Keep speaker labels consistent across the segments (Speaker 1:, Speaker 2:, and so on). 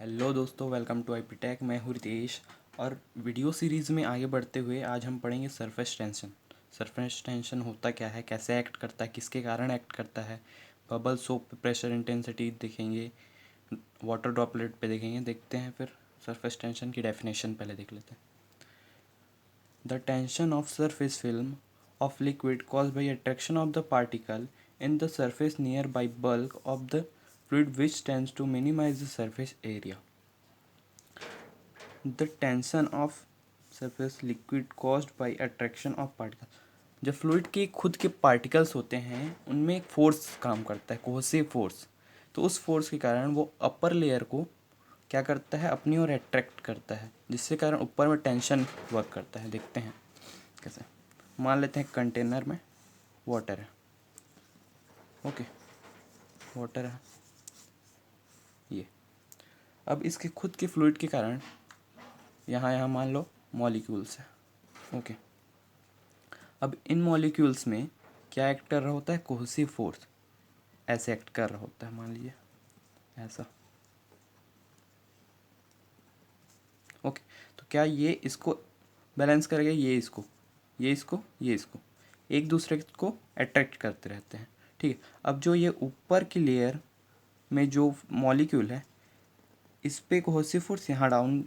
Speaker 1: Hello दोस्तों, welcome to IP take. मैं हूँ रितेश और वीडियो सीरीज़ में आगे बढ़ते हुए आज हम पढ़ेंगे सरफेस टेंशन। सरफेस टेंशन होता क्या है, कैसे एक्ट करता है, किसके कारण एक्ट करता है। बबल सोप पे प्रेशर इंटेंसिटी देखेंगे, वाटर ड्रॉपलेट पे देखेंगे। देखते हैं फिर सरफेस टेंशन की डेफिनेशन पहले देख लेते हैं। The tension of surface film of liquid caused by attraction of the particle in the surface near by bulk of the fluid which tends to minimize the surface area. The tension of surface liquid caused by attraction of particle. जब fluid के खुद के particles होते हैं उनमें एक force काम करता है, कोहेसिव फोर्स। तो उस फोर्स के कारण वो अपर लेयर को क्या करता है, अपनी ओर अट्रैक्ट करता है, जिससे कारण ऊपर में टेंशन वर्क करता है। देखते हैं कैसे। मान लेते हैं कंटेनर में वाटर है, ओके, वाटर है ये। अब इसके खुद के फ्लूइड के कारण यहाँ मान लो मॉलिक्यूल्स है, ओके। अब इन मॉलिक्यूल्स में क्या एक्ट कर रहा होता है, कोहेसिव फोर्स ऐसे एक्ट कर रहा होता है। मान लीजिए ऐसा, ओके। तो क्या ये इसको बैलेंस करेगा, ये इसको, ये इसको, ये इसको, एक दूसरे को अट्रैक्ट करते रहते हैं, ठीक है। अब जो ये ऊपर की लेयर में जो मॉलिक्यूल है इस पे कोहेसिव फोर्स यहाँ डाउन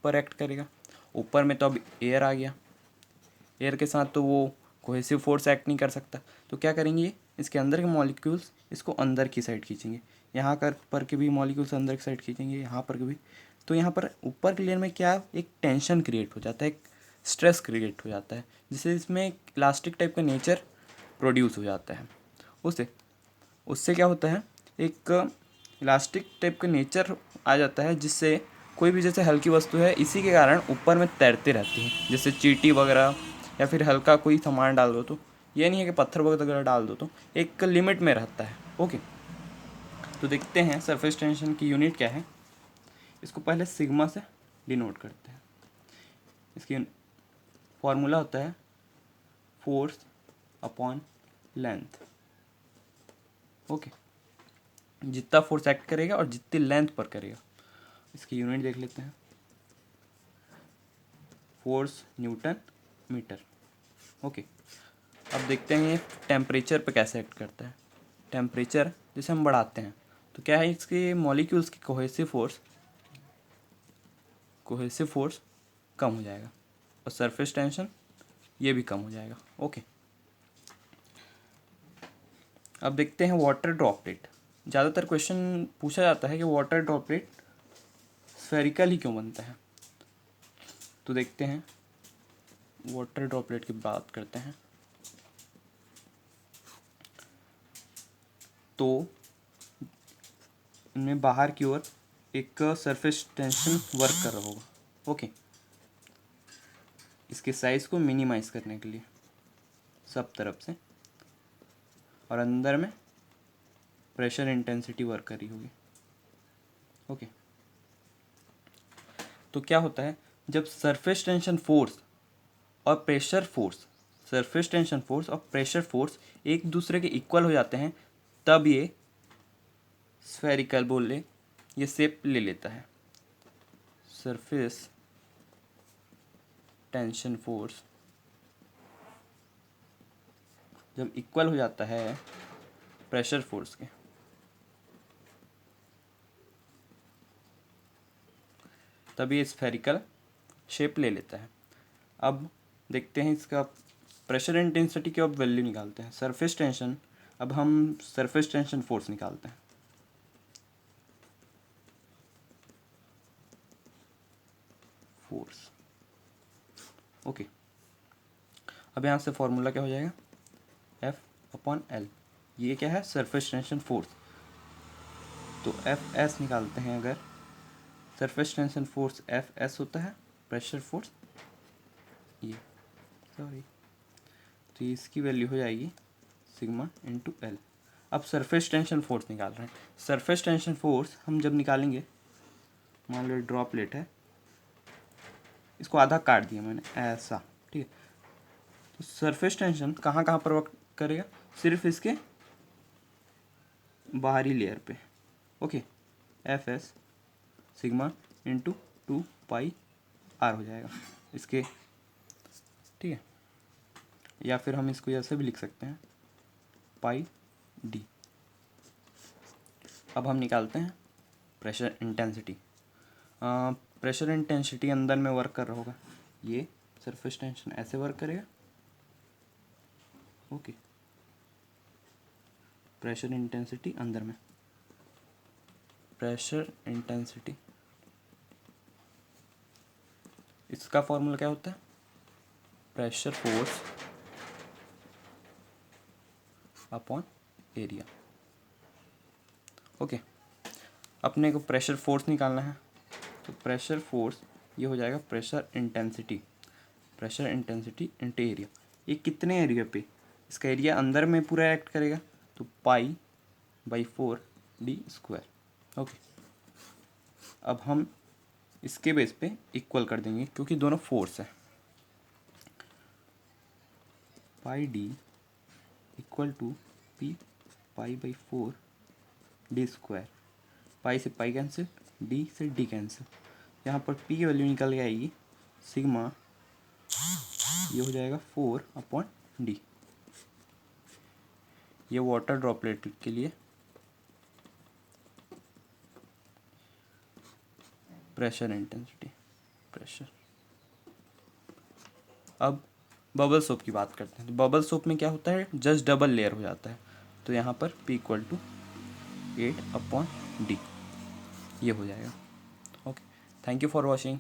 Speaker 1: पर एक्ट करेगा। ऊपर में तो अब एयर आ गया, एयर के साथ तो वो कोहेसिव फोर्स एक्ट नहीं कर सकता। तो क्या करेंगे, इसके अंदर के मॉलिक्यूल्स इसको अंदर की साइड खींचेंगे, यहाँ कर पर के भी मॉलिक्यूल्स अंदर की साइड खींचेंगे, यहाँ पर के भी। तो यहाँ पर ऊपर के लेयर में क्या, एक टेंशन क्रिएट हो जाता है, एक स्ट्रेस क्रिएट हो जाता है, जिससे इसमें एक इलास्टिक टाइप का नेचर प्रोड्यूस हो जाता है। उससे उससे क्या होता है, एक इलास्टिक टाइप का नेचर आ जाता है, जिससे कोई भी जैसे हल्की वस्तु है इसी के कारण ऊपर में तैरती रहती है। जैसे चींटी वगैरह या फिर हल्का कोई सामान डाल दो, तो ये नहीं है कि पत्थर वगैरह डाल दो, तो एक लिमिट में रहता है, ओके। तो देखते हैं सरफेस टेंशन की यूनिट क्या है। इसको पहले सिग्मा से डिनोट करते हैं। इसकी फॉर्मूला होता है फोर्स अपॉन लेंथ, ओके। जितना फोर्स एक्ट करेगा और जितनी लेंथ पर करेगा। इसकी यूनिट देख लेते हैं, फोर्स न्यूटन मीटर, ओके। अब देखते हैं ये टेम्परेचर पे कैसे एक्ट करता है। टेम्परेचर जैसे हम बढ़ाते हैं तो क्या है, इसके मॉलिक्यूल्स की कोहेसिव फोर्स कम हो जाएगा और सरफेस टेंशन ये भी कम हो जाएगा, ओके। अब देखते हैं वाटर ड्रॉपलेट। ज़्यादातर क्वेश्चन पूछा जाता है कि वाटर ड्रॉपलेट स्फेरिकल ही क्यों बनता है। तो देखते हैं, वाटर ड्रॉपलेट की बात करते हैं। तो इनमें बाहर की ओर एक सरफेस टेंशन वर्क कर रहा होगा, ओके। इसके साइज को मिनिमाइज करने के लिए सब तरफ से, और अंदर में प्रेशर इंटेंसिटी वर्क कर रही होगी, ओके। तो क्या होता है, जब सरफेस टेंशन फोर्स और pressure force, surface tension force और प्रेशर फोर्स एक दूसरे के इक्वल हो जाते हैं, तब ये स्फेरिकल बोल ले, ये शेप ले लेता है। सरफेस टेंशन फोर्स जब इक्वल हो जाता है प्रेशर फोर्स के, तब ये स्फेरिकल शेप ले लेता है। अब देखते हैं इसका प्रेशर इंटेंसिटी की अब वैल्यू निकालते हैं। सरफेस टेंशन, अब हम सरफेस टेंशन फोर्स निकालते हैं। Force, okay. अब यहाँ से फॉर्मूला क्या हो जाएगा, एफ अपॉन एल। ये क्या है, सरफेस टेंशन फोर्स। तो एफ एस निकालते हैं अगर, surface tension force F S होता है, प्रेशर फोर्स ये, सॉरी, तो इसकी वैल्यू हो जाएगी सिग्मा इंटू एल। अब सरफेस टेंशन फोर्स निकाल रहे हैं। सरफेस टेंशन फोर्स हम जब निकालेंगे, मान लो ड्रॉपलेट है, इसको आधा काट दिया मैंने ऐसा, ठीक है। तो सरफेस टेंशन कहाँ कहाँ पर वर्क करेगा, सिर्फ इसके बाहरी लेयर पे, okay. F S sigma into 2πr हो जाएगा इसके, ठीक है। या फिर हम इसको ऐसे भी लिख सकते हैं πd। अब हम निकालते हैं प्रेशर इंटेंसिटी। प्रेशर इंटेंसिटी अंदर में वर्क कर रहा होगा, ये सरफेस टेंशन ऐसे वर्क करेगा, ओके। प्रेशर इंटेंसिटी अंदर में, प्रेशर इंटेंसिटी, इसका फॉर्मूला क्या होता है, pressure force upon area, okay. अपने को प्रेशर फोर्स निकालना है, तो प्रेशर फोर्स ये हो जाएगा प्रेशर इंटेंसिटी इंटू एरिया। ये कितने एरिया पे, इसका एरिया अंदर में पूरा एक्ट करेगा, तो π/4d², ओके। अब हम इसके बेस पे इक्वल कर देंगे क्योंकि दोनों फोर्स है। πd इक्वल टू π/4d², पाई से पाई कैंसिल, डी से डी कैंसिल, यहाँ पर पी की वैल्यू निकल के आएगी, सिग्मा ये हो जाएगा 4/d। ये वाटर ड्रॉपलेट के लिए प्रेशर इंटेंसिटी, प्रेशर। अब बबल सोप की बात करते हैं, तो बबल सोप में क्या होता है, जस्ट डबल लेयर हो जाता है, तो यहाँ पर P इक्वल टू 8/d ये हो जाएगा, okay. Thank you for watching.